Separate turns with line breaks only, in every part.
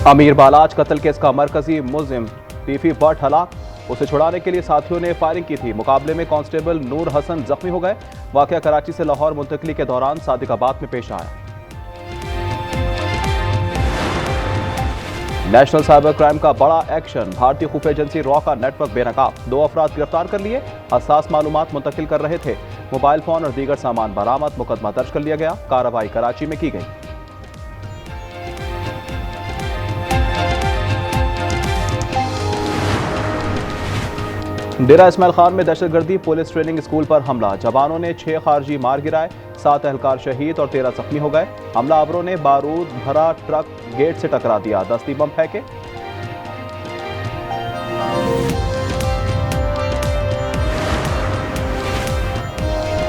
अमीर बालाज कत्ल केस का मरकजी मुलजिम टीफी भट्ट हलाक। उसे छुड़ाने के लिए साथियों ने फायरिंग की थी। मुकाबले में कांस्टेबल नूर हसन जख्मी हो गए। वाकया कराची से लाहौर मुंतकली के दौरान सादिकाबाद में पेश आया। नेशनल साइबर क्राइम का बड़ा एक्शन। भारतीय खुफिया एजेंसी रॉ का नेटवर्क बेनकाब। 2 अफराद गिरफ्तार कर लिए। हसास मालूमात मुंतकिल कर रहे थे। मोबाइल फोन और दीगर सामान बरामद। मुकदमा दर्ज कर लिया गया। कार्रवाई कराची में की गई। डेरा इस्माइल खान में दहशतगर्दी पुलिस ट्रेनिंग स्कूल पर हमला। जवानों ने 6 खारजी मार गिराए। 7 एहलकार शहीद और 13 जख्मी हो गए। हमलावरों ने बारूद भरा ट्रक गेट से टकरा दिया। दस्ती बम फेंके।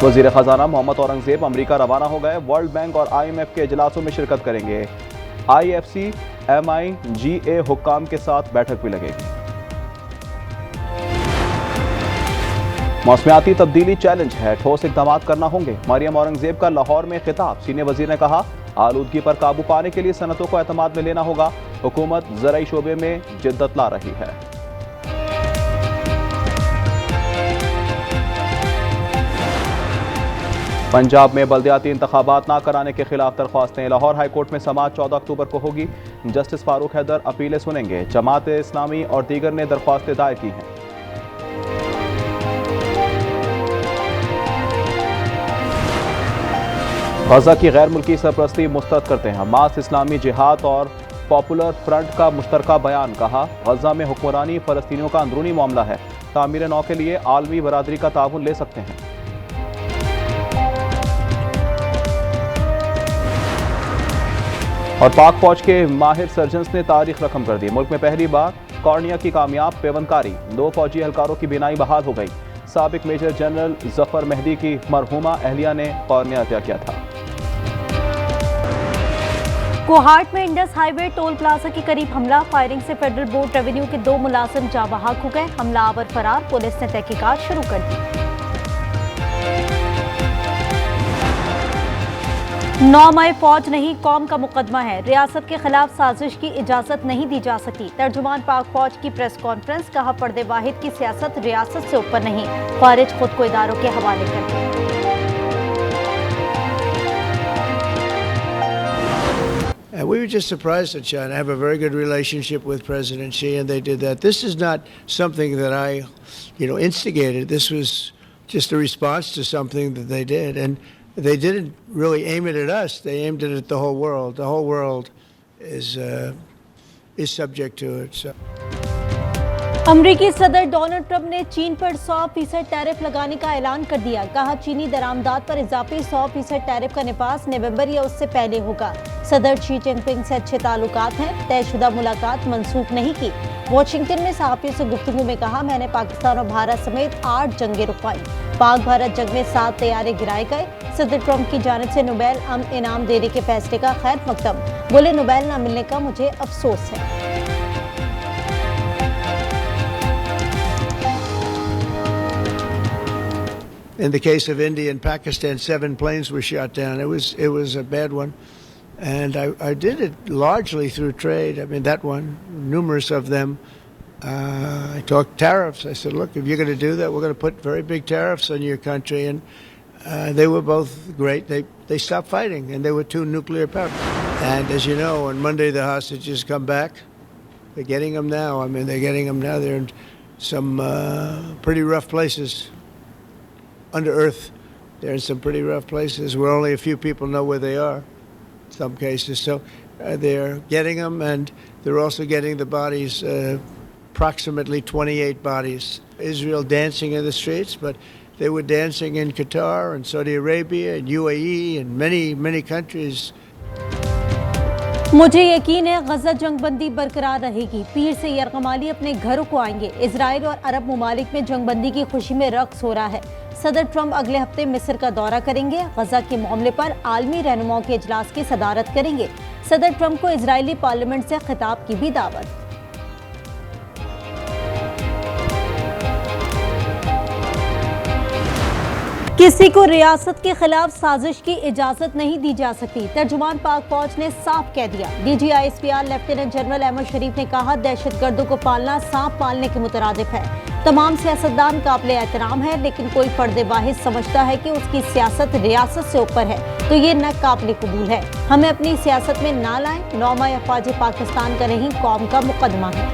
वजीर खजाना मोहम्मद औरंगजेब अमेरिका रवाना हो गए। वर्ल्ड बैंक और IMF के इजलासों में शिरकत करेंगे। IFC MIGA हुक्काम के साथ बैठक भी लगेगी। मौसमियाती तब्दीली चैलेंज है, ठोस इकदाम करना होंगे। मरियम औरंगजेब का लाहौर में खिताब। सीनियर वजीर ने कहा, आलूदगी पर काबू पाने के लिए सनतों को एतमाद में लेना होगा। हुकूमत ज़राई शोबे में जिद्दत ला रही है। पंजाब में बल्दियाती इंतखाबात ना कराने के खिलाफ दरख्वास्तें। लाहौर हाईकोर्ट में समाअत 14 अक्टूबर को होगी। जस्टिस फारूक हैदर अपीलें सुनेंगे। जमात इस्लामी और दीगर ने दरख्वास्तें दायर की हैं। गजा की गैर मुल्की सरपरस्ती मुस्तरद करते हैं हमास। इस्लामी जिहाद और पॉपुलर फ्रंट का मुश्तरका बयान। कहा, गजा में हुक्मरानी फलस्तीनियों का अंदरूनी मामला है। तामीर नौ के लिए आलमी बरादरी का ताउन ले सकते हैं। और पाक फौज के माहिर सर्जन्स ने तारीख रकम कर दी। मुल्क में पहली बार कॉर्निया की कामयाब पेवनकारी। 2 फौजी एहलकारों की बीनाई बहाल हो गई। साबिक मेजर जनरल जफर मेहदी की मरहूमा अहलिया ने कॉर्निया अता किया था।
कोहाट में इंडस हाईवे टोल प्लाजा के करीब हमला। फायरिंग से फेडरल बोर्ड रेवेन्यू के 2 मुलाजिम जाँ बहक हो गए। हमलावर फरार। पुलिस ने तहकीकात शुरू कर दी। 9 मई फौज नहीं कौम का मुकदमा है। रियासत के खिलाफ साजिश की इजाजत नहीं दी जा सकती। तर्जुमान पाक फौज की प्रेस कॉन्फ्रेंस। कहा, पर्दे वाहिद की सियासत रियासत से ऊपर नहीं। खारिज खुद को इदारों के हवाले करते हैं।
We were just surprised at China. I have a very good relationship with President Xi, and they did that. This is not something that I, instigated. This was just a response to something that they did, and they didn't really aim it at us. They aimed it at the whole world. The whole world is subject to it. So.
अमरीकी सदर Donald Trump ने चीन पर 100% tariff लगाने का ऐलान कर दिया। कहा, चीनी दरामदात पर इजाफी 100% टैरिफ का निफाज नवंबर या उससे पहले होगा। सदर शी जिनपिंग से अच्छे ताल्लुकात हैं। तयशुदा मुलाकात मंसूख नहीं की। वॉशिंगटन में सहाफियों से गुफ्तगू में कहा, मैंने पाकिस्तान और भारत समेत 8 जंगें रुकवाई। पाक भारत जंग में 7 तैयारे गिराए गए। सदर ट्रंप की जानिब से नोबेल अमन इनाम देने के फैसले का खैर मकदम। बोले, नोबेल न मिलने का मुझे अफसोस है।
In the case of India and Pakistan, 7 planes were shot down. It was a bad one, and I did it largely through trade. I mean, that one, numerous of them. I talked tariffs. I said, look, if you're going to do that, we're going to put very big tariffs on your country. And they were both great. They stopped fighting, and they were 2 nuclear powers. And as you know, on Monday the hostages come back. They're getting them now. I mean, they're getting them now. They're in some pretty rough places. Under earth, they're in some pretty rough places where only a few people know where they are, in some cases. So they're getting them, and they're also getting the bodies, approximately 28 bodies. Israel dancing in the streets, but they were dancing in Qatar and Saudi Arabia and UAE and many, many countries.
मुझे यकीन है गजा जंगबंदी बरकरार रहेगी। पीर से यरगमाली अपने घरों को आएंगे। इजराइल और अरब मुमालिक में जंगबंदी की खुशी में रक्स हो रहा है। सदर ट्रंप अगले हफ्ते मिस्र का दौरा करेंगे। गजा के मामले पर आलमी रहनुमाओं के इजलास की सदारत करेंगे। सदर ट्रंप को इजरायली पार्लियामेंट से खिताब की भी दावत। किसी को रियासत के खिलाफ साजिश की इजाजत नहीं दी जा सकती, तर्जुमान पाक फौज ने साफ कह दिया। DGISPR लेफ्टिनेंट जनरल अहमद शरीफ ने कहा, दहशतगर्दों को पालना सांप पालने के मुतरादिफ है। तमाम सियासतदान काबिल एहतराम है, लेकिन कोई फर्द वाहिद समझता है कि उसकी सियासत रियासत से ऊपर है तो ये न काबिल कबूल है। हमें अपनी सियासत में ना लाएं। नौमा अफवाज पाकिस्तान का नहीं, कौम का मुकदमा है।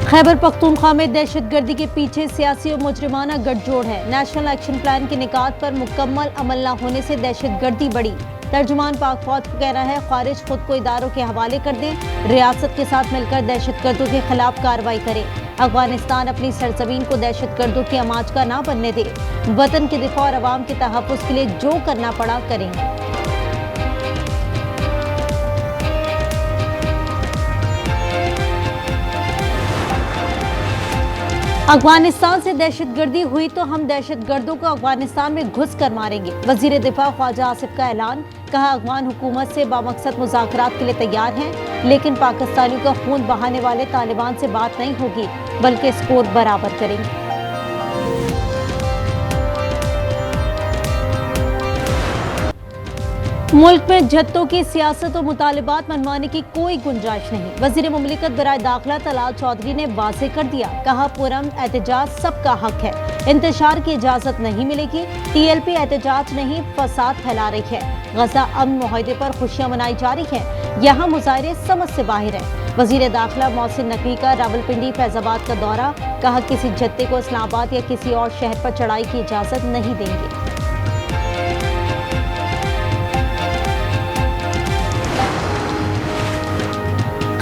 खैबर पख्तूनख्वा में दहशतगर्दी के पीछे सियासी और मुजरिमाना गठजोड़ है। नेशनल एक्शन प्लान की निकात पर मुकम्मल अमल न होने से दहशतगर्दी बढ़ी। तर्जुमान पाक फौज को कहना है, खारिज खुद को इदारों के हवाले कर दें, रियासत के साथ मिलकर दहशतगर्दों के खिलाफ कार्रवाई करें। अफगानिस्तान अपनी सरजमीन को दहशतगर्दों की आमाज का ना बनने दे। वतन के दिफा और अवाम के तहफ़्फ़ुज़ के लिए जो करना पड़ा करेंगे। अफगानिस्तान से दहशतगर्दी हुई तो हम दहशतगर्दों को अफगानिस्तान में घुस कर मारेंगे। वजीर दिफा ख्वाजा आसिफ का ऐलान। कहा, अफगान हुकूमत से बामकसद मुज़ाकरात के लिए तैयार हैं, लेकिन पाकिस्तानियों का खून बहाने वाले तालिबान से बात नहीं होगी, बल्कि स्कोर बराबर करेंगे। मुल्क में जत्तों की सियासत और मुतालिबात मनवाने की कोई गुंजाइश नहीं। वजीर मुमलिकत बराए दाखिला तलाल चौधरी ने वाज़े कर दिया। कहा, पुरअमन एहतजाज सबका हक है, इंतशार की इजाजत नहीं मिलेगी। TLP एहतजाज नहीं, फसाद फैला रही है। गजा अमन मुआहदे पर खुशियां मनाई जा रही हैं, यहाँ मुजाहरे समझ से बाहर है। वजीर दाखिला मोहसिन नकवी का रावलपिंडी फैजाबाद का दौरा। कहा, किसी जत्ते को इस्लामाबाद या किसी और शहर पर चढ़ाई की इजाजत नहीं देंगे।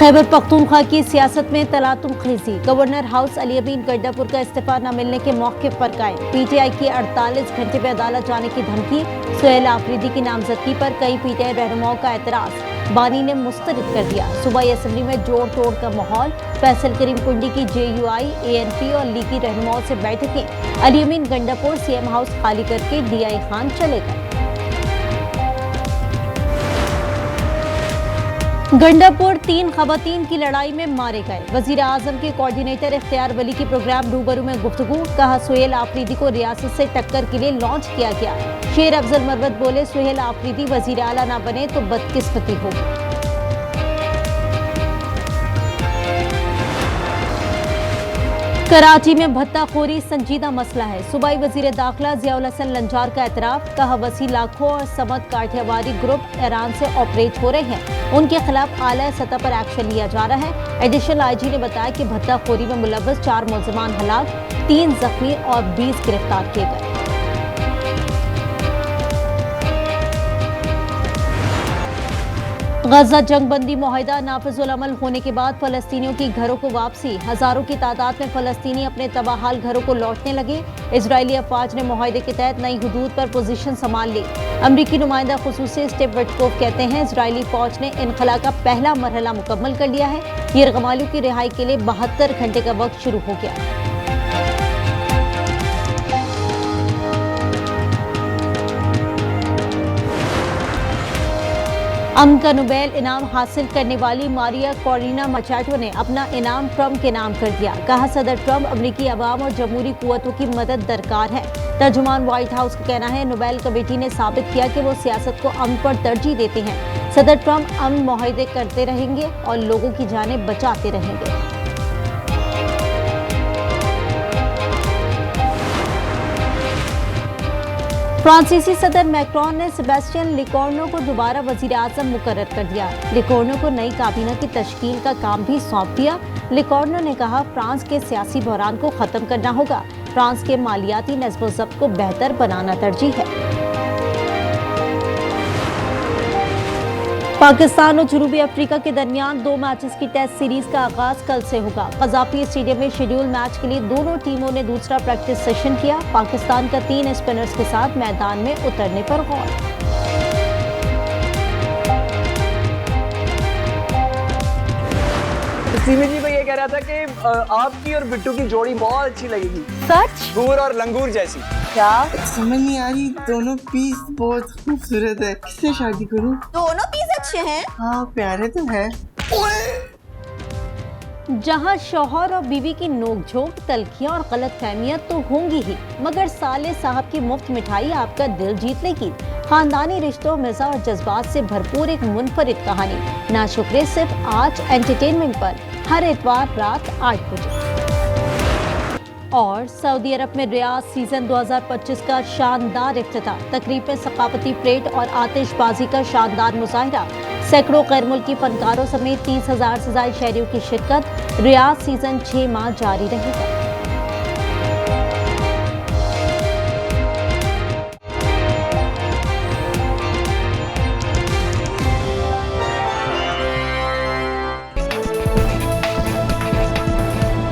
खैबर पख्तूनख्वा की सियासत में तलातुम खेजी। गवर्नर हाउस अली अमीन गंडापुर का इस्तीफा न मिलने के मौके पर कायम। PTI की 48 घंटे में अदालत जाने की धमकी। सुहेल आफरीदी की नामजदगी पर कई PTI रहनुमाओं का एतराज। बानी ने मुस्तरद कर दिया। सूबाई असम्बली में जोड़ तोड़ का माहौल। फैसल करीम कुंडी की JUI, ANP और लीगी रहनुमाओं से बैठकें। अली अमीन गंडापुर CM हाउस खाली करके DI खान चले गए। गंडापुर 3 खवातीन की लड़ाई में मारे गए। वजीर आजम के कोऑर्डिनेटर इख्तियार वली की प्रोग्राम रूबरू में गुफ्तगू। कहा, सुहेल आफरीदी को रियासत से टक्कर के लिए लॉन्च किया गया। शेर अफजल मरवत बोले, सुहेल आफरीदी वजीर आला ना बने तो बदकिस्मती होगी। कराची में भत्ताखोरी संजीदा मसला है। सूबाई वजीर दाखिला जियाउल हसन लंजार का एतराफ। कहा, वसी लाखों और समद काठियावाड़ी ग्रुप ईरान से ऑपरेट हो रहे हैं, उनके खिलाफ आला सतह पर एक्शन लिया जा रहा है। एडिशनल IG ने बताया कि भत्ताखोरी में मुलव्वस 4 मुलजमान हलाक, 3 जख्मी और 20 गिरफ्तार किए गए। गजा जंगबंदी मुआहिदा नाफिजुल अमल होने के बाद फलस्तीनियों की घरों को वापसी। हजारों की तादाद में फलस्तीनी अपने तबाहाल घरों को लौटने लगे। इजरायली अफवाज ने मुआहिदे के तहत नई हुदूद पर पोजीशन संभाल ली। अमरीकी नुमाइंदा खुसूसी स्टीव विटकोफ कहते हैं, इजरायली फौज ने इनखला का पहला मरहला मुकम्मल कर लिया है। यरगमालियों की रिहाई के लिए 72 घंटे का वक्त शुरू हो गया। अमन का नोबेल इनाम हासिल करने वाली मारिया कोरिना मचाटो ने अपना इनाम ट्रंप के नाम कर दिया। कहा, सदर ट्रंप अमरीकी अवाम और जमहूरी कुव्वतों की मदद दरकार है। तर्जुमान व्हाइट हाउस का कहना है, नोबेल कमेटी ने साबित किया कि वो सियासत को अमन पर तरजीह देते हैं। सदर ट्रंप अमन मुआहदे करते रहेंगे और लोगों की जानें बचाते रहेंगे। फ्रांसीसी सदर मैक्रोन ने सेबेस्टियन लिकोर्नो को दोबारा वजीर आजम मुकर्रर कर दिया। लिकोर्नो को नई काबीना की तश्कील का काम भी सौंप दिया। लिकोर्नो ने कहा, फ्रांस के सियासी बहरान को खत्म करना होगा। फ्रांस के मालियाती नज़्म-ओ-ज़ब्त को बेहतर बनाना तरजीह है। पाकिस्तान और जनूबी अफ्रीका के दरमियान 2 मैचेस की टेस्ट सीरीज का आगाज कल से होगा। कज़ाफी स्टेडियम में शेड्यूल मैच के लिए दोनों टीमों ने दूसरा प्रैक्टिस सेशन किया। पाकिस्तान का 3 स्पिनर्स के साथ मैदान में उतरने पर गौर।
सीमी जी मैं ये कह रहा था कि आपकी और बिट्टू की जोड़ी बहुत अच्छी लगेगी।
सच?
गूर और लंगूर जैसी।
क्या
समझ नहीं आ रही, दोनों पीस बहुत खूबसूरत है, किससे शादी करूं?
दोनों पीस अच्छे हैं?
हाँ प्यारे तो है।
जहां शौहर और बीवी की नोकझोंक, तलखियां और गलतफहमियां तो होंगी ही, मगर साले साहब की मुफ्त मिठाई आपका दिल जीत लेगी। खानदानी रिश्तों, मिज़ा और जज्बात से भरपूर एक मुनफरिद कहानी। नाशुक्रे सिर्फ आज एंटरटेनमेंट पर, हर इतवार रात 8 बजे। और सऊदी अरब में रियाद सीजन 2025 का शानदार इफ्तिताह, तकरीब में सकाफती परेड और आतिशबाजी का शानदार मुजाहिरा, सैकड़ों गैर मुल्की फनकारों समेत 30,000 से ज्यादा शहरियों की शिरकत। रियाद सीजन 6 माह जारी रहेगा।